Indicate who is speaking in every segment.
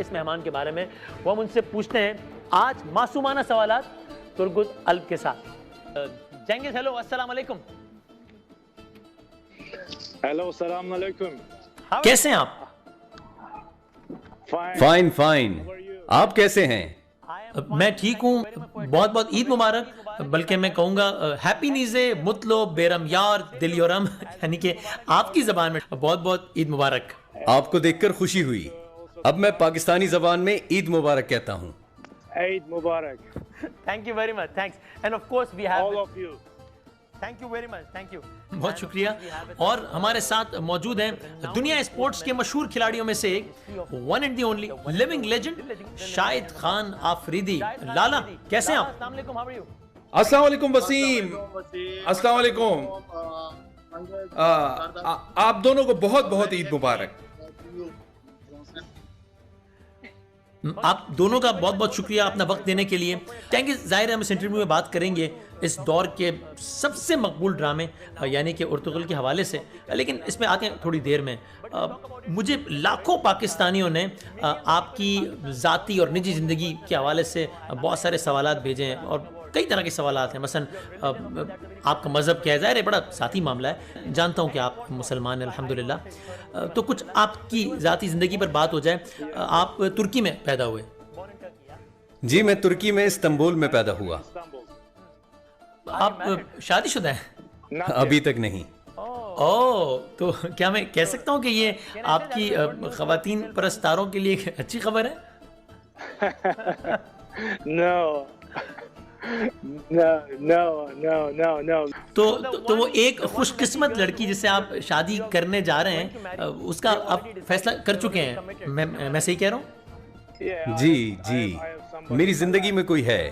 Speaker 1: इस मेहमान के बारे में, वो हम उनसे पूछते हैं आज मासूमाना सवालात तुर्गुत अल्ब के साथ। जेंगिस, हेलो, अस्सलाम वालेकुम।
Speaker 2: हेलो, अस्सलाम वालेकुम।
Speaker 1: कैसे हैं आप?
Speaker 3: फाइन फाइन, आप कैसे हैं?
Speaker 1: मैं ठीक हूँ, बहुत बहुत ईद मुबारक, बल्कि मैं कहूँगा हैप्पी नीज़े मुतलो बेरम यार दिल योरम, यानी कि आपकी ज़बान में बहुत बहुत ईद मुबारक।
Speaker 3: आपको देखकर खुशी हुई। अब मैं पाकिस्तानी ज़बान में ईद मुबारक कहता हूँ।
Speaker 2: ईद मुबारक।
Speaker 1: Thank you very much, thanks, and of course we have
Speaker 2: all of you.
Speaker 1: Thank you very much, thank you, बहुत शुक्रिया। और हमारे साथ मौजूद हैं दुनिया स्पोर्ट्स के मशहूर खिलाड़ियों में से एक, one and the only living legend Shahid Khan Afridi. Lala, कैसे हैं आप?
Speaker 4: अस्सलाम वालेकुम वसीम। अस्सलाम वालेकुम। आप दोनों को बहुत बहुत ईद मुबारक।
Speaker 1: आप दोनों का बहुत बहुत शुक्रिया अपना वक्त देने के लिए। थैंक जाहिर है हम इस इंटरव्यू में बात करेंगे इस दौर के सबसे मकबूल ड्रामे यानी कि उर्तुगल के हवाले से, लेकिन इसमें आते हैं थोड़ी देर में। मुझे लाखों पाकिस्तानियों ने आपकी ज़ाती और निजी ज़िंदगी के हवाले से बहुत सारे सवालात भेजे हैं और कई तरह के सवालात हैं। मसलन आपका मज़हब क्या है, ज़ाहिर है बड़ा साथी मामला है, जानता हूँ कि आप मुसलमान हैं अल्हम्दुलिल्लाह। तो कुछ आपकी ज़ाती ज़िंदगी पर बात हो जाए। आप तुर्की में पैदा हुए?
Speaker 3: जी, मैं तुर्की में इस्तांबुल में पैदा हुआ।
Speaker 1: आप शादीशुदा हैं?
Speaker 3: अभी तक नहीं।
Speaker 1: ओह, तो क्या मैं कह सकता हूँ कि ये आपकी ख़वातीन परस्तारों के लिए एक अच्छी खबर है?
Speaker 2: No no.
Speaker 1: तो वो एक खुशकिस्मत लड़की जिसे आप शादी करने जा रहे हैं, उसका आप फैसला कर चुके हैं, मैं सही कह रहा हूँ?
Speaker 3: जी जी, मेरी जिंदगी में कोई है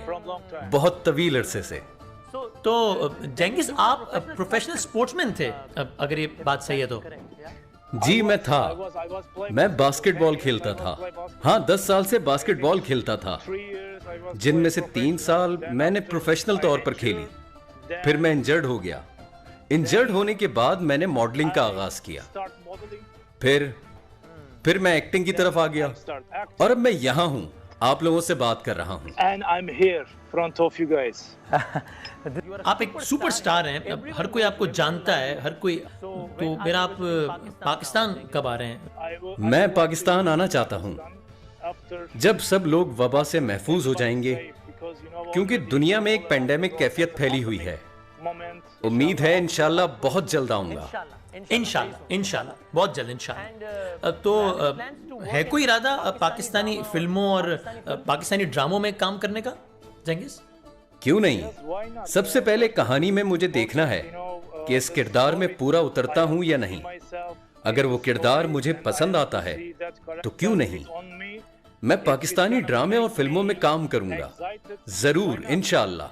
Speaker 3: बहुत तवील अरसे से।
Speaker 1: तो जेंगिस, आप प्रोफेशनल स्पोर्ट्समैन थे, अगर ये बात सही है तो?
Speaker 3: जी मैं था। मैं बास्केटबॉल खेलता था। हाँ, 10 साल से बास्केटबॉल खेलता था, जिनमें से 3 साल मैंने प्रोफेशनल तौर पर खेली। फिर मैं इंजर्ड हो गया। इंजर्ड होने के बाद मैंने मॉडलिंग का आगाज किया। फिर मैं एक्टिंग की तरफ आ गया और अब मैं यहाँ हूँ, आप लोगों से बात कर रहा हूँ।
Speaker 2: And I'm here front of you guys.
Speaker 1: आप एक सुपरस्टार हैं, अब हर कोई आपको जानता है, हर कोई। तो मेरा आप पाकिस्तान कब आ रहे हैं?
Speaker 3: मैं पाकिस्तान आना चाहता हूँ जब सब लोग वबा से महफूज हो जाएंगे, क्योंकि दुनिया में एक पेंडेमिक कैफियत फैली हुई है। उम्मीद है इंशाल्लाह बहुत जल्द आऊंगा। इंशाल्लाह बहुत जल्द इंशाल्लाह। तो है कोई इरादा पाकिस्तानी फिल्मों और पाकिस्तानी ड्रामों में काम करने का, जेंगिस? क्यों नहीं। सबसे पहले कहानी में मुझे देखना है कि इस किरदार में पूरा उतरता हूं या नहीं। अगर वो किरदार मुझे पसंद आता है तो क्यों नहीं, मैं पाकिस्तानी ड्रामे और फिल्मों में काम करूंगा जरूर, इंशाल्लाह।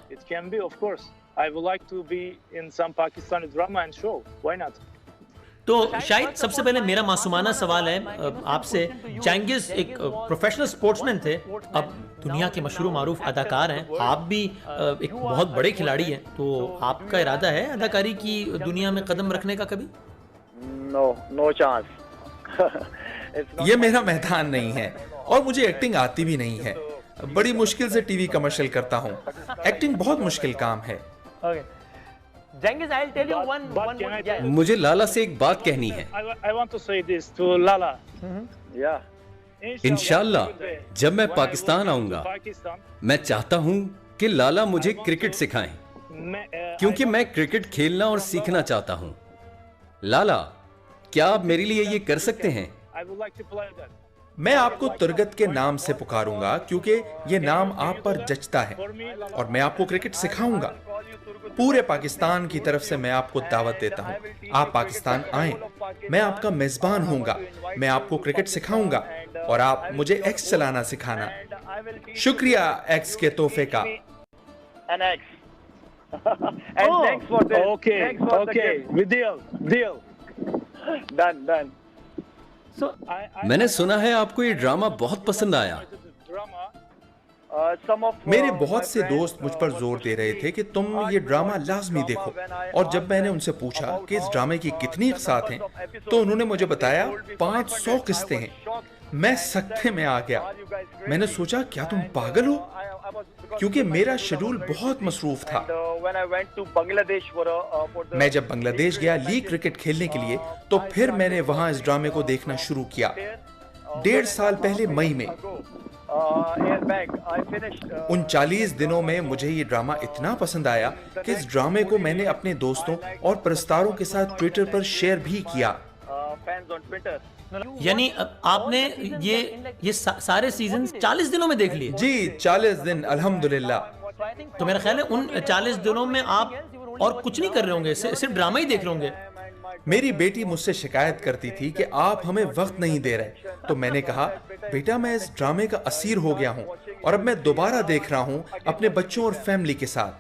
Speaker 2: I would like to be in some Pakistani drama and show. Why not?
Speaker 1: तो शायद सबसे पहले मेरा मासूमाना सवाल है आपसे। जेंगिस एक प्रोफेशनल स्पोर्ट्समैन थे, अब दुनिया के मशहूर मारूफ अदाकार हैं। आप भी एक बहुत बड़े खिलाड़ी हैं, तो आपका इरादा है अदाकारी की दुनिया में कदम रखने का कभी?
Speaker 2: No chance.
Speaker 4: ये मेरा मैदान नहीं है और मुझे एक्टिंग आती भी नहीं है। बड़ी मुश्किल से टीवी कमर्शियल करता हूँ। एक्टिंग बहुत मुश्किल काम है।
Speaker 1: जेंगिस, I'll tell you one more.
Speaker 3: मुझे लाला से एक बात कहनी है।
Speaker 2: I want to say this to Lala. Yeah.
Speaker 3: इंशाल्लाह जब मैं पाकिस्तान आऊंगा, मैं चाहता हूं कि लाला मुझे क्रिकेट सिखाएं, क्योंकि मैं क्रिकेट खेलना और सीखना चाहता हूं। लाला, क्या आप मेरे लिए ये कर सकते हैं?
Speaker 4: मैं आपको तुर्गत के नाम से पुकारूंगा क्योंकि ये नाम आप पर जचता है और मैं आपको क्रिकेट सिखाऊंगा। पूरे पाकिस्तान की तरफ से मैं आपको दावत देता हूँ, आप पाकिस्तान आएं, मैं आपका मेजबान होऊंगा, मैं आपको क्रिकेट सिखाऊंगा और आप मुझे एक्स चलाना सिखाना। शुक्रिया एक्स के तोहफे का।
Speaker 3: मैंने सुना है आपको ये ड्रामा बहुत पसंद आया।
Speaker 4: मेरे बहुत से दोस्त मुझ पर जोर दे रहे थे कि तुम ये ड्रामा लाजमी देखो, और जब मैंने उनसे पूछा कि इस ड्रामे की कितनी इक़्सात हैं, तो उन्होंने मुझे बताया 500 किस्तें हैं। मैं सकते में आ गया। मैंने सोचा क्या तुम पागल हो, क्योंकि मेरा शेड्यूल बहुत मसरूफ था। मैं जब बांग्लादेश गया लीग क्रिकेट खेलने के लिए, तो फिर मैंने वहां इस ड्रामे को देखना शुरू किया 1.5 साल पहले मई में। 39 दिनों में मुझे ये ड्रामा इतना पसंद आया कि इस ड्रामे को मैंने अपने दोस्तों और परस्तारों के साथ ट्विटर पर शेयर भी किया।
Speaker 1: यानी आपने ये सारे सीजन 40 दिनों में देख लिए?
Speaker 4: जी, 40 दिन अल्हम्दुलिल्लाह।
Speaker 1: तो मेरा ख्याल है उन 40 दिनों में आप और कुछ नहीं कर रहे होंगे, सिर्फ ड्रामा ही देख रहे होंगे।
Speaker 4: मेरी बेटी मुझसे शिकायत करती थी कि आप हमें वक्त नहीं दे रहे, तो मैंने कहा बेटा मैं इस ड्रामे का असीर हो गया हूँ और अब मैं दोबारा देख रहा हूँ अपने बच्चों और फैमिली के साथ।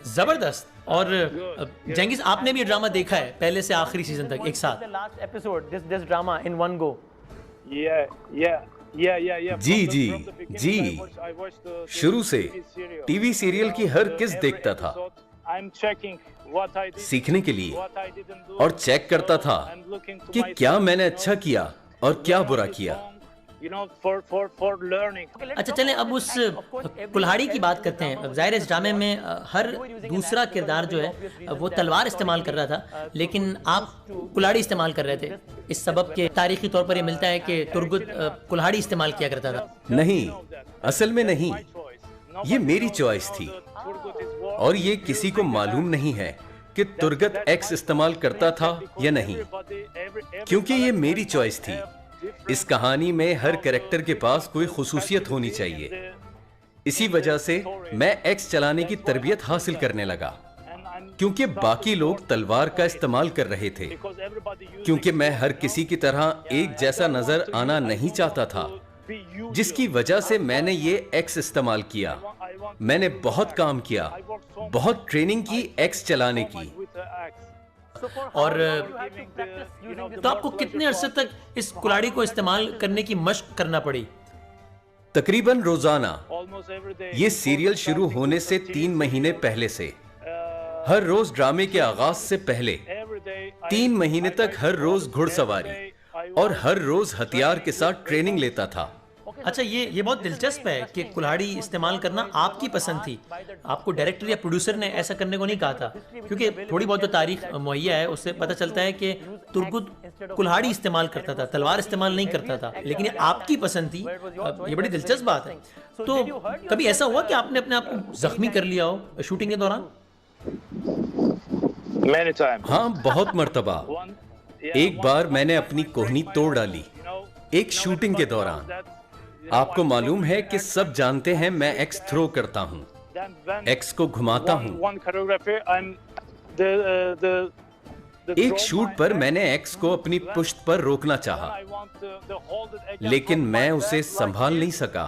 Speaker 1: जबरदस्त। और जेंगिस, आपने भी ये ड्रामा देखा है पहले से आखिरी सीजन तक एक साथ?
Speaker 3: जी जी जी, शुरू से टीवी सीरियल की हर किस्त देखता था सीखने के लिए, और चेक करता था कि क्या मैंने अच्छा किया और क्या बुरा किया।
Speaker 1: अच्छा चलें अब उस कुल्हाड़ी की बात करते हैं। जाहिर है इस ड्रामे में हर दूसरा किरदार जो है वो तलवार इस्तेमाल कर रहा था, लेकिन आप कुल्हाड़ी इस्तेमाल कर रहे थे। इस सबब के तारीखी तौर पर ये मिलता है कि तुर्गुत कुल्हाड़ी इस्तेमाल किया करता था।
Speaker 3: नहीं, असल में नहीं, ये मेरी चॉइस थी और ये किसी को मालूम नहीं है कि तुर्गत एक्स इस्तेमाल करता था या नहीं, क्योंकि ये मेरी चॉइस थी। इस कहानी में हर कैरेक्टर के पास कोई खुसूसियत होनी चाहिए। इसी वजह से मैं एक्स चलाने की तरबियत हासिल करने लगा, क्योंकि बाकी लोग तलवार का इस्तेमाल कर रहे थे। क्योंकि मैं हर किसी की तरह एक जैसा नजर आना नहीं चाहता था, जिसकी वजह से मैंने ये एक्स इस्तेमाल किया। मैंने बहुत काम किया, बहुत ट्रेनिंग की एक्स चलाने की।
Speaker 1: और तो आपको कितने अरसे तक इस कुल्हाड़ी को इस्तेमाल करने की मशक करना पड़ी?
Speaker 3: तकरीबन रोजाना। ये सीरियल शुरू होने से 3 महीने पहले से, हर रोज ड्रामे के आगाज से पहले 3 महीने तक हर रोज घुड़सवारी और हर रोज हथियार के साथ ट्रेनिंग लेता था।
Speaker 1: अच्छा, ये बहुत दिलचस्प है कि कुल्हाड़ी इस्तेमाल करना आपकी पसंद थी। आपको डायरेक्टर या प्रोड्यूसर ने ऐसा करने को नहीं कहा था, क्योंकि थोड़ी बहुत जो तारीख मुहैया है उससे पता चलता है कि तुर्गुत कुल्हाड़ी इस्तेमाल करता था, तलवार इस्तेमाल नहीं करता था, लेकिन ये आपकी पसंद थी। ये बड़ी दिलचस्प बात है। तो कभी ऐसा हुआ कि आपने अपने आप को जख्मी कर लिया हो शूटिंग के दौरान?
Speaker 3: हाँ, बहुत मर्तबा। एक बार मैंने अपनी कोहनी तोड़ डाली एक शूटिंग के दौरान। आपको मालूम है कि सब जानते हैं मैं एक्स थ्रो करता हूँ, एक्स को घुमाता हूँ। एक शूट पर मैंने एक्स को अपनी पुश्त पर रोकना चाहा, लेकिन मैं उसे संभाल नहीं सका।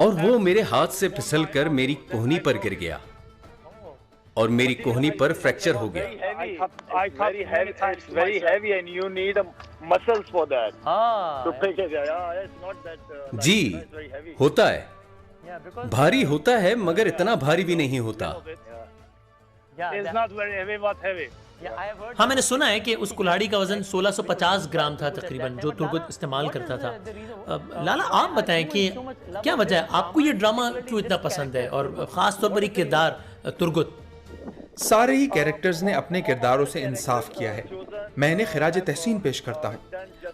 Speaker 3: और वो मेरे हाथ से फिसलकर मेरी कोहनी पर गिर गया और मेरी कोहनी पर फ्रैक्चर हो गया। जी, होता है, भारी होता है, मगर इतना भारी भी नहीं होता।
Speaker 1: हाँ, मैंने सुना है कि उस कुल्हाड़ी का वजन 1650 ग्राम था तकरीबन, जो तुर्गुत इस्तेमाल करता था। लाला, आप बताएं कि क्या वजह है, आपको ये ड्रामा क्यों इतना पसंद है, और खास तौर पर ये किरदार तुर्गुत?
Speaker 4: सारे ही कैरेक्टर्स ने अपने किरदारों से इंसाफ किया है। मैं इन्हें खिराज तहसीन पेश करता हूँ।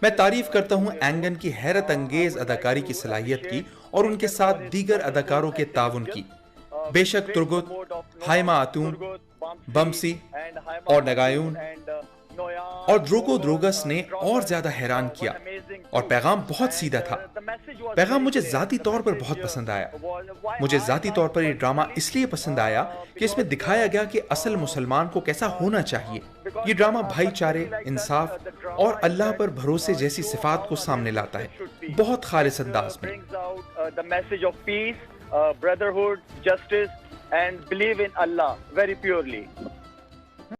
Speaker 4: मैं तारीफ करता हूँ एंगन की हैरत अंगेज अदाकारी की सलाहियत की और उनके साथ दीगर अदाकारों के ताउन की। बेशक तुर्गुत, हाइमा आतून, बमसी और नगायून और द्रोको द्रोगस ने और ज्यादा हैरान किया, और पैगाम बहुत सीधा था। पैगाम मुझे जाती तौर पर बहुत पसंद आया। मुझे जाती तौर पर यह ड्रामा इसलिए पसंद आया कि इसमें दिखाया गया कि असल मुसलमान को कैसा होना चाहिए। ये ड्रामा भाईचारे, इंसाफ और अल्लाह पर भरोसे जैसी सिफात को सामने लाता है, बहुत खालिस अंदाज में।
Speaker 5: brotherhood, justice and believe in Allah very purely.